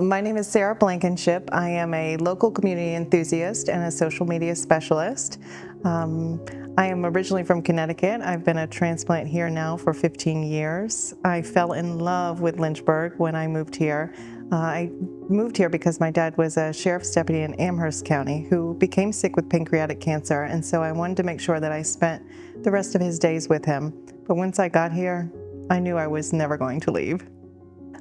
My name is Sarah Blankenship. I am a local community enthusiast and a social media specialist. Um, I am originally from Connecticut. I've been a transplant here now for 15 years. I fell in love with Lynchburg when I moved here. I moved here because my dad was a sheriff's deputy in Amherst County who became sick with pancreatic cancer, and so I wanted to make sure that I spent the rest of his days with him. But once I got here, I knew I was never going to leave.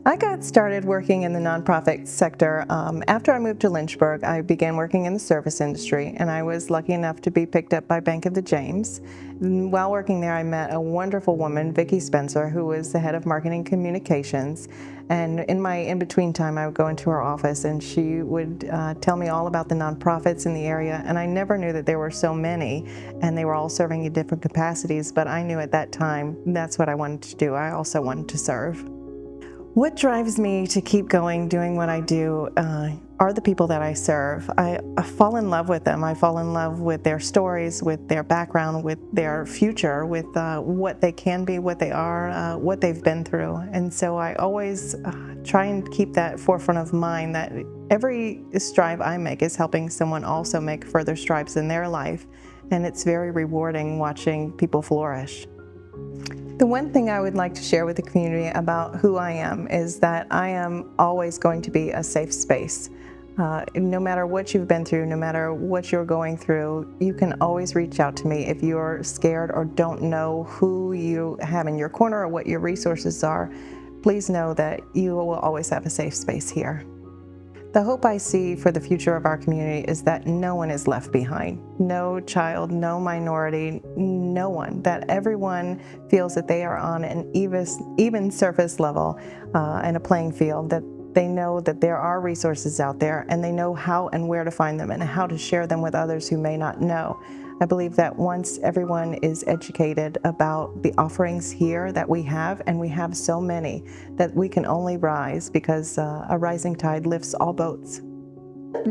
I got started working in the nonprofit sector. After I moved to Lynchburg, I began working in the service industry, and I was lucky enough to be picked up by Bank of the James. While working there, I met a wonderful woman, Vicki Spencer, who was the head of marketing communications. And in my in-between time, I would go into her office, and she would tell me all about the nonprofits in the area. And I never knew that there were so many, and they were all serving in different capacities. But I knew at that time that's what I wanted to do. I also wanted to serve. What drives me to keep going, doing what I do, are the people that I serve. I fall in love with them. I fall in love with their stories, with their background, with their future, with what they can be, what they are, what they've been through. And so I always try and keep that forefront of mind that every strive I make is helping someone also make further strides in their life. And it's very rewarding watching people flourish. The one thing I would like to share with the community about who I am is that I am always going to be a safe space. No matter what you've been through, no matter what you're going through, you can always reach out to me if you're scared or don't know who you have in your corner or what your resources are. Please know that you will always have a safe space here. The hope I see for the future of our community is that no one is left behind. No child, no minority, no one. That everyone feels that they are on an even surface level and a playing field, that they know that there are resources out there and they know how and where to find them and how to share them with others who may not know. I believe that once everyone is educated about the offerings here that we have, and we have so many, that we can only rise because a rising tide lifts all boats.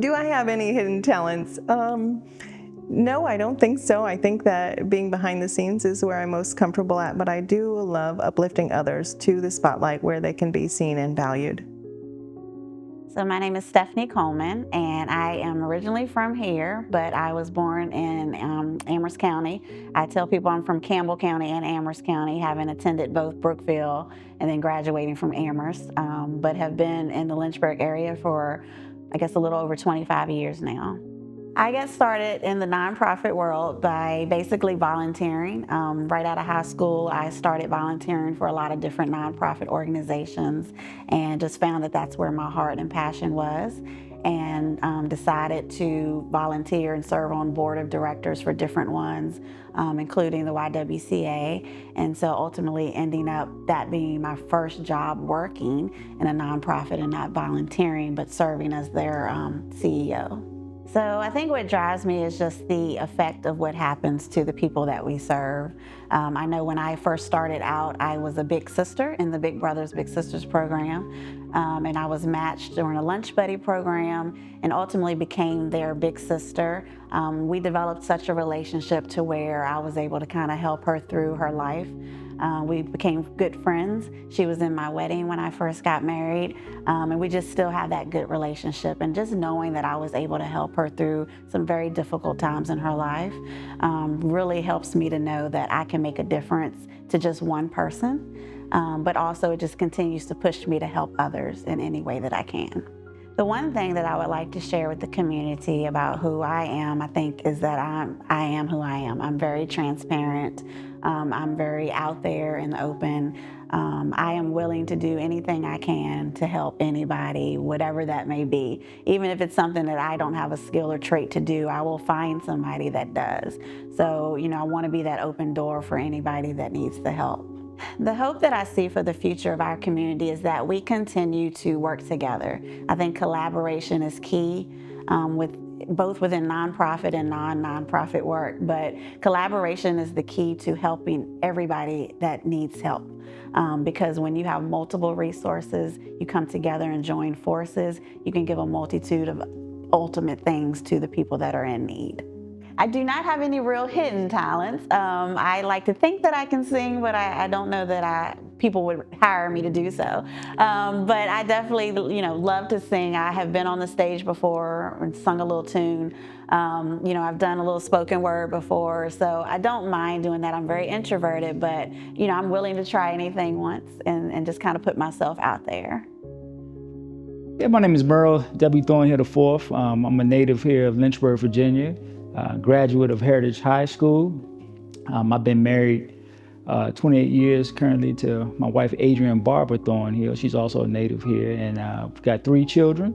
Do I have any hidden talents? No, I don't think so. I think that being behind the scenes is where I'm most comfortable at, but I do love uplifting others to the spotlight where they can be seen and valued. So my name is Stephanie Coleman, and I am originally from here, but I was born in Amherst County. I tell people I'm from Campbell County and Amherst County, having attended both Brookville and then graduating from Amherst, but have been in the Lynchburg area for, I guess, a little over 25 years now. I got started in the nonprofit world by basically volunteering. Right out of high school, I started volunteering for a lot of different nonprofit organizations and just found that that's where my heart and passion was, and decided to volunteer and serve on board of directors for different ones, including the YWCA. And so ultimately ending up that being my first job working in a nonprofit and not volunteering, but serving as their CEO. So I think what drives me is just the effect of what happens to the people that we serve. I know when I first started out, I was a big sister in the Big Brothers Big Sisters program, and I was matched during a lunch buddy program and ultimately became their big sister. We developed such a relationship to where I was able to kind of help her through her life. We became good friends. She was in my wedding when I first got married, and we just still have that good relationship. And just knowing that I was able to help her through some very difficult times in her life really helps me to know that I can make a difference to just one person, but also it just continues to push me to help others in any way that I can. The one thing that I would like to share with the community about who I am, I think, is that I am who I am. I'm very transparent. I'm very out there in the open. I am willing to do anything I can to help anybody, whatever that may be. Even if it's something that I don't have a skill or trait to do, I will find somebody that does. So, I want to be that open door for anybody that needs the help. The hope that I see for the future of our community is that we continue to work together. I think collaboration is key with both within nonprofit and non-nonprofit work, but collaboration is the key to helping everybody that needs help. Because when you have multiple resources, you come together and join forces, you can give a multitude of ultimate things to the people that are in need. I do not have any real hidden talents. I like to think that I can sing, but I don't know that people would hire me to do so. But I definitely, love to sing. I have been on the stage before and sung a little tune. I've done a little spoken word before, so I don't mind doing that. I'm very introverted, but I'm willing to try anything once and just kind of put myself out there. Yeah, my name is Merle W. Thornhill IV. I'm a native here of Lynchburg, Virginia, graduate of Heritage High School. I've been married 28 years currently to my wife, Adrienne Barbara Thornhill. She's also a native here, and we've got 3 children,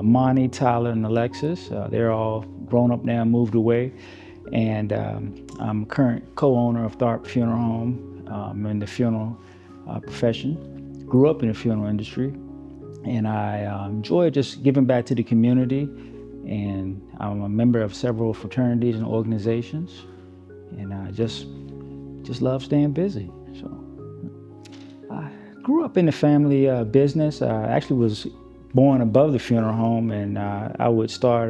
Monty, Tyler, and Alexis. They're all grown up now, moved away, and I'm current co-owner of Tharp Funeral Home. In the funeral profession. Grew up in the funeral industry. And I enjoy just giving back to the community. And I'm a member of several fraternities and organizations. And I just love staying busy. So I grew up in the family business. I actually was born above the funeral home, and I would start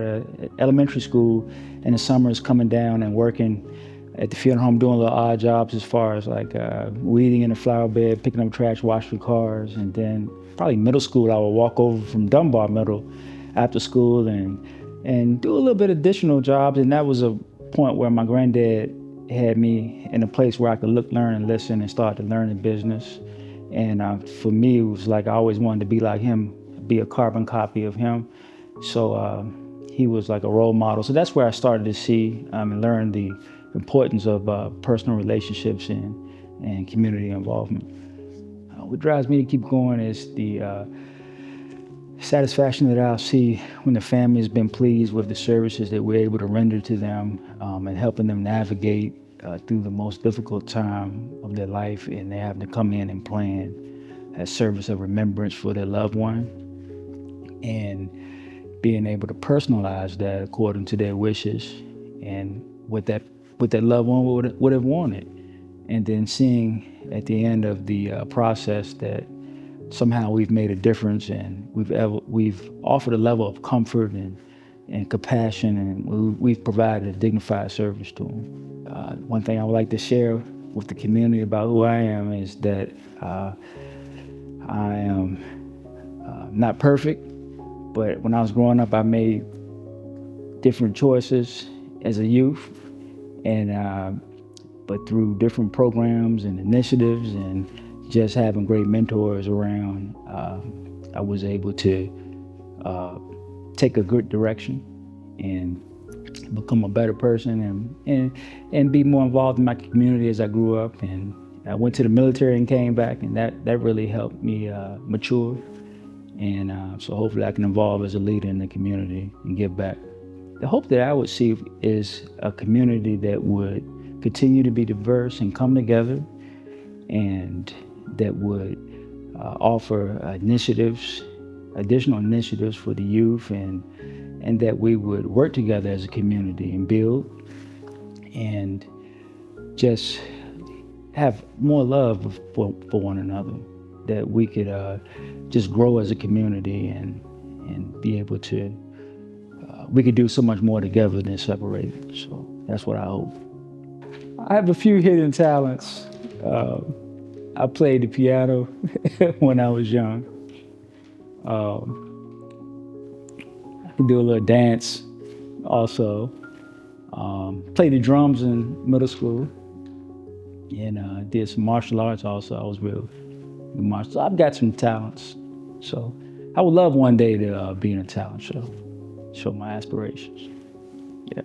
elementary school in the summers, coming down and working at the funeral home, doing little odd jobs as far as like weeding in the flower bed, picking up trash, washing cars. And then probably middle school, I would walk over from Dunbar Middle after school and do a little bit of additional jobs. And that was a point where my granddad had me in a place where I could look, learn, and listen, and start to learn the business. And for me, it was like I always wanted to be like him, be a carbon copy of him. So he was like a role model. So that's where I started to see and learn the importance of personal relationships and community involvement. What drives me to keep going is the satisfaction that I'll see when the family has been pleased with the services that we're able to render to them, and helping them navigate through the most difficult time of their life, and they having to come in and plan a service of remembrance for their loved one, and being able to personalize that according to their wishes and what that loved one would have wanted. And then seeing at the end of the process that somehow we've made a difference, and we've offered a level of comfort and compassion, and we've provided a dignified service to them. One thing I would like to share with the community about who I am is that I am not perfect, but when I was growing up, I made different choices as a youth, and but through different programs and initiatives and just having great mentors around, I was able to take a good direction and become a better person and be more involved in my community as I grew up. And I went to the military and came back, and that really helped me mature. And so hopefully I can evolve as a leader in the community and give back. The hope that I would see is a community that would continue to be diverse and come together, and that would offer additional initiatives for the youth, and that we would work together as a community and build and just have more love for one another, that we could just grow as a community and be able to, we could do so much more together than separated. So that's what I hope. I have a few hidden talents. I played the piano when I was young. I can do a little dance also. Played the drums in middle school, and did some martial arts also. I was real good martial. So I've got some talents. So I would love one day to be in a talent show, show my aspirations. Yeah.